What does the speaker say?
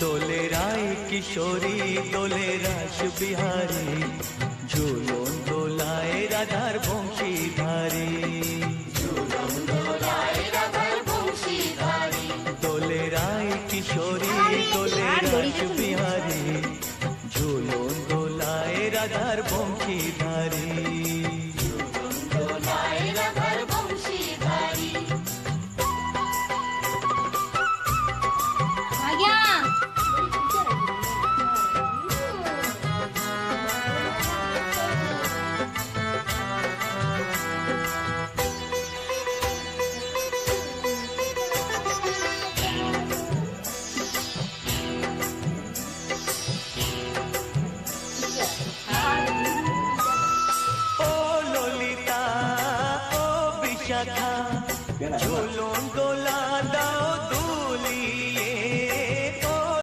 দোলে রায় কিশোরী দোলে রাস বিহারী, ঝুলন দোলায় রাধার বংশীধারী। দোলে রায় কিশোরী দোলে রাস বিহারী, ঝুলন দোলায় রাধার বংশীধারী। ঝুলন দোলা